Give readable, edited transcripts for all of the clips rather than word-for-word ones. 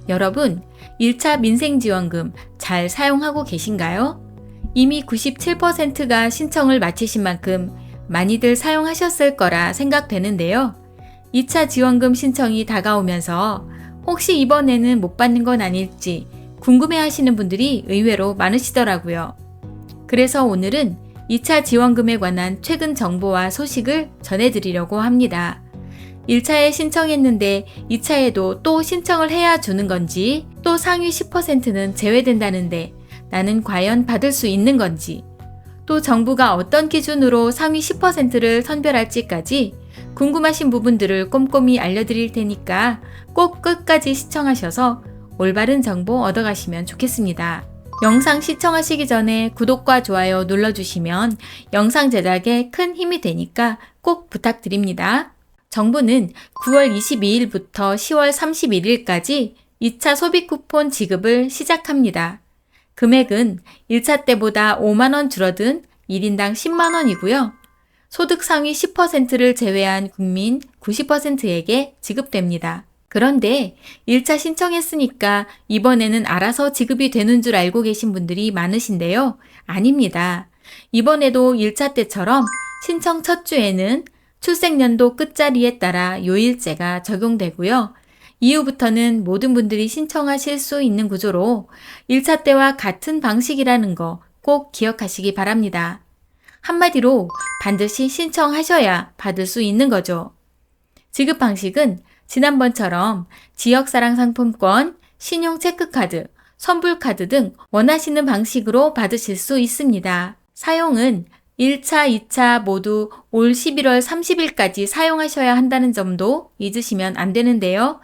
여러분, 1차 민생지원금 잘 사용하고 계신가요? 이미 97%가 신청을 마치신 만큼 많이들 사용하셨을 거라 생각되는데요. 2차 지원금 신청이 다가오면서 혹시 이번에는 못 받는 건 아닐지 궁금해 하시는 분들이 의외로 많으시더라고요. 그래서 오늘은 2차 지원금에 관한 최근 정보와 소식을 전해드리려고 합니다. 1차에 신청했는데 2차에도 또 신청을 해야 주는 건지, 또 상위 10%는 제외된다는데 나는 과연 받을 수 있는 건지, 또 정부가 어떤 기준으로 상위 10%를 선별할지까지 궁금하신 부분들을 꼼꼼히 알려드릴 테니까 꼭 끝까지 시청하셔서 올바른 정보 얻어가시면 좋겠습니다. 영상 시청하시기 전에 구독과 좋아요 눌러주시면 영상 제작에 큰 힘이 되니까 꼭 부탁드립니다. 정부는 9월 22일부터 10월 31일까지 2차 소비 쿠폰 지급을 시작합니다. 금액은 1차 때보다 5만원 줄어든 1인당 10만원이고요. 소득 상위 10%를 제외한 국민 90%에게 지급됩니다. 그런데 1차 신청했으니까 이번에는 알아서 지급이 되는 줄 알고 계신 분들이 많으신데요. 아닙니다. 이번에도 1차 때처럼 신청 첫 주에는 출생연도 끝자리에 따라 요일제가 적용되고요. 이후부터는 모든 분들이 신청하실 수 있는 구조로 1차 때와 같은 방식이라는 거 꼭 기억하시기 바랍니다. 한마디로 반드시 신청하셔야 받을 수 있는 거죠. 지급 방식은 지난번처럼 지역사랑 상품권, 신용체크카드, 선불카드 등 원하시는 방식으로 받으실 수 있습니다. 사용은 1차, 2차 모두 올 11월 30일까지 사용하셔야 한다는 점도 잊으시면 안 되는데요.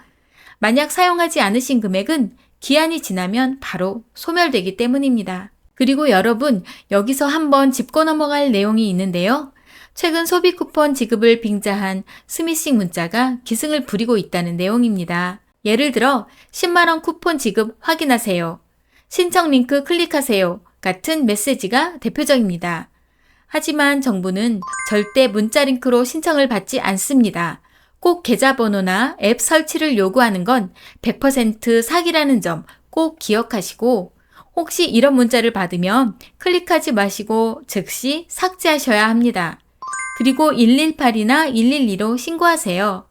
만약 사용하지 않으신 금액은 기한이 지나면 바로 소멸되기 때문입니다. 그리고 여러분, 여기서 한번 짚고 넘어갈 내용이 있는데요. 최근 소비 쿠폰 지급을 빙자한 스미싱 문자가 기승을 부리고 있다는 내용입니다. 예를 들어 10만원 쿠폰 지급 확인하세요. 신청 링크 클릭하세요. 같은 메시지가 대표적입니다. 하지만 정부는 절대 문자 링크로 신청을 받지 않습니다. 꼭 계좌번호나 앱 설치를 요구하는 건 100% 사기라는 점 꼭 기억하시고, 혹시 이런 문자를 받으면 클릭하지 마시고 즉시 삭제하셔야 합니다. 그리고 118이나 112로 신고하세요.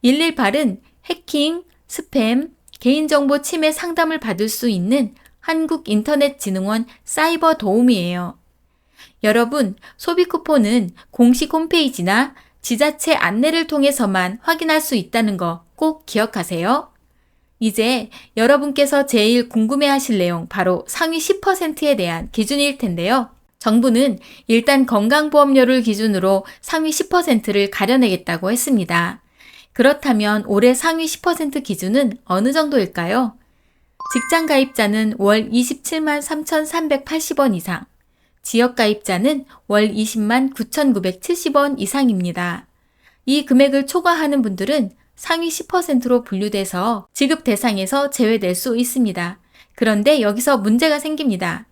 118은 해킹, 스팸, 개인정보 침해 상담을 받을 수 있는 한국인터넷진흥원 사이버 도움이에요. 여러분, 소비 쿠폰은 공식 홈페이지나 지자체 안내를 통해서만 확인할 수 있다는 거 꼭 기억하세요. 이제 여러분께서 제일 궁금해하실 내용 바로 상위 10%에 대한 기준일 텐데요. 정부는 일단 건강보험료를 기준으로 상위 10%를 가려내겠다고 했습니다. 그렇다면 올해 상위 10% 기준은 어느 정도일까요? 직장 가입자는 월 27만 3,380원 이상, 지역 가입자는 월 20만 9,970원 이상입니다. 이 금액을 초과하는 분들은 상위 10%로 분류돼서 지급 대상에서 제외될 수 있습니다. 그런데 여기서 문제가 생깁니다.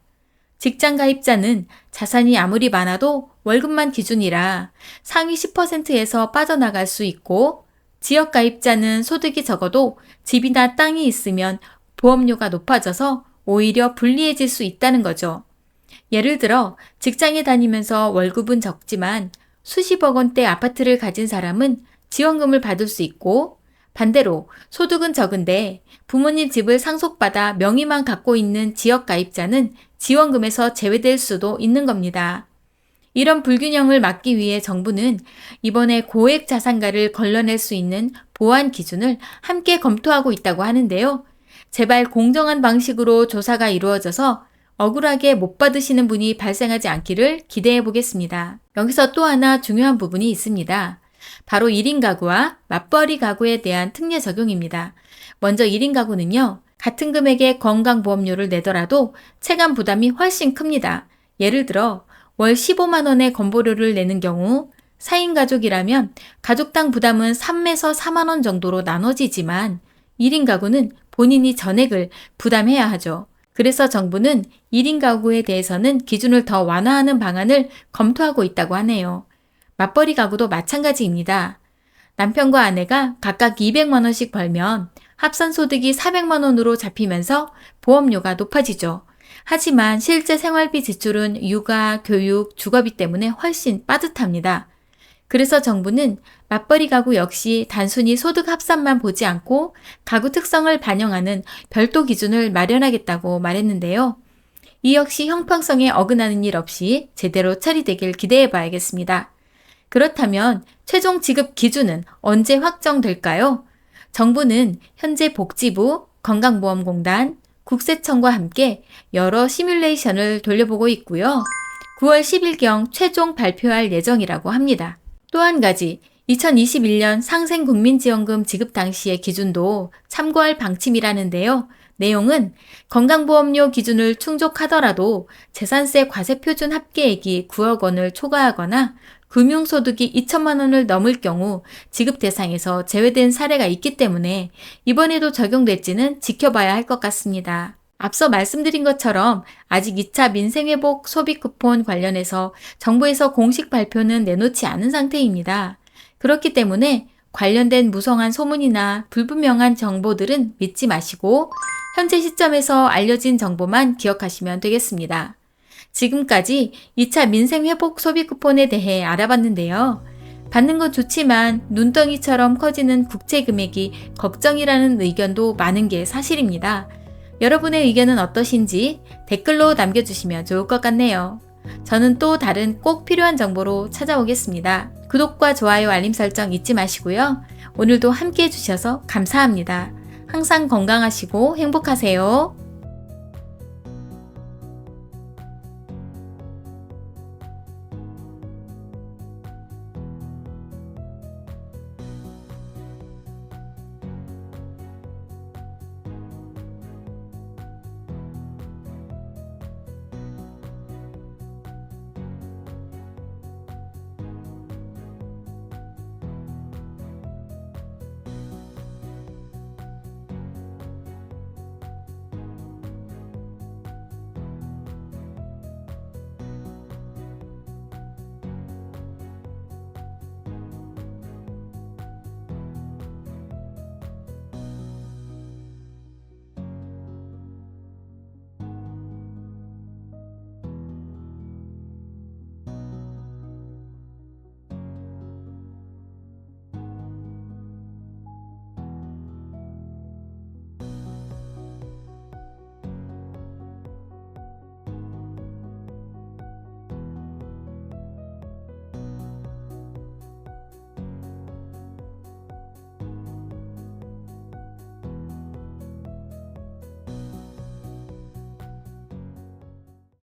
직장 가입자는 자산이 아무리 많아도 월급만 기준이라 상위 10%에서 빠져나갈 수 있고, 지역 가입자는 소득이 적어도 집이나 땅이 있으면 보험료가 높아져서 오히려 불리해질 수 있다는 거죠. 예를 들어 직장에 다니면서 월급은 적지만 수십억 원대 아파트를 가진 사람은 지원금을 받을 수 있고, 반대로 소득은 적은데 부모님 집을 상속받아 명의만 갖고 있는 지역 가입자는 지원금에서 제외될 수도 있는 겁니다. 이런 불균형을 막기 위해 정부는 이번에 고액 자산가를 걸러낼 수 있는 보완 기준을 함께 검토하고 있다고 하는데요. 제발 공정한 방식으로 조사가 이루어져서 억울하게 못 받으시는 분이 발생하지 않기를 기대해 보겠습니다. 여기서 또 하나 중요한 부분이 있습니다. 바로 1인 가구와 맞벌이 가구에 대한 특례 적용입니다. 먼저 1인 가구는요, 같은 금액의 건강보험료를 내더라도 체감 부담이 훨씬 큽니다. 예를 들어 월 15만 원의 건보료를 내는 경우 4인 가족이라면 가족당 부담은 3에서 4만 원 정도로 나눠지지만 1인 가구는 본인이 전액을 부담해야 하죠. 그래서 정부는 1인 가구에 대해서는 기준을 더 완화하는 방안을 검토하고 있다고 하네요. 맞벌이 가구도 마찬가지입니다. 남편과 아내가 각각 200만 원씩 벌면 합산소득이 400만 원으로 잡히면서 보험료가 높아지죠. 하지만 실제 생활비 지출은 육아, 교육, 주거비 때문에 훨씬 빠듯합니다. 그래서 정부는 맞벌이 가구 역시 단순히 소득 합산만 보지 않고 가구 특성을 반영하는 별도 기준을 마련하겠다고 말했는데요. 이 역시 형평성에 어긋나는 일 없이 제대로 처리되길 기대해 봐야겠습니다. 그렇다면 최종 지급 기준은 언제 확정될까요? 정부는 현재 복지부, 건강보험공단, 국세청과 함께 여러 시뮬레이션을 돌려보고 있고요. 9월 10일경 최종 발표할 예정이라고 합니다. 또 한 가지, 2021년 상생국민지원금 지급 당시의 기준도 참고할 방침이라는데요. 내용은 건강보험료 기준을 충족하더라도 재산세 과세표준 합계액이 9억 원을 초과하거나 금융소득이 2천만 원을 넘을 경우 지급 대상에서 제외된 사례가 있기 때문에 이번에도 적용될지는 지켜봐야 할 것 같습니다. 앞서 말씀드린 것처럼 아직 2차 민생회복 소비 쿠폰 관련해서 정부에서 공식 발표는 내놓지 않은 상태입니다. 그렇기 때문에 관련된 무성한 소문이나 불분명한 정보들은 믿지 마시고 현재 시점에서 알려진 정보만 기억하시면 되겠습니다. 지금까지 2차 민생회복 소비 쿠폰에 대해 알아봤는데요. 받는 건 좋지만 눈덩이처럼 커지는 국채 금액이 걱정이라는 의견도 많은 게 사실입니다. 여러분의 의견은 어떠신지 댓글로 남겨주시면 좋을 것 같네요. 저는 또 다른 꼭 필요한 정보로 찾아오겠습니다. 구독과 좋아요, 알림 설정 잊지 마시고요. 오늘도 함께 해주셔서 감사합니다. 항상 건강하시고 행복하세요.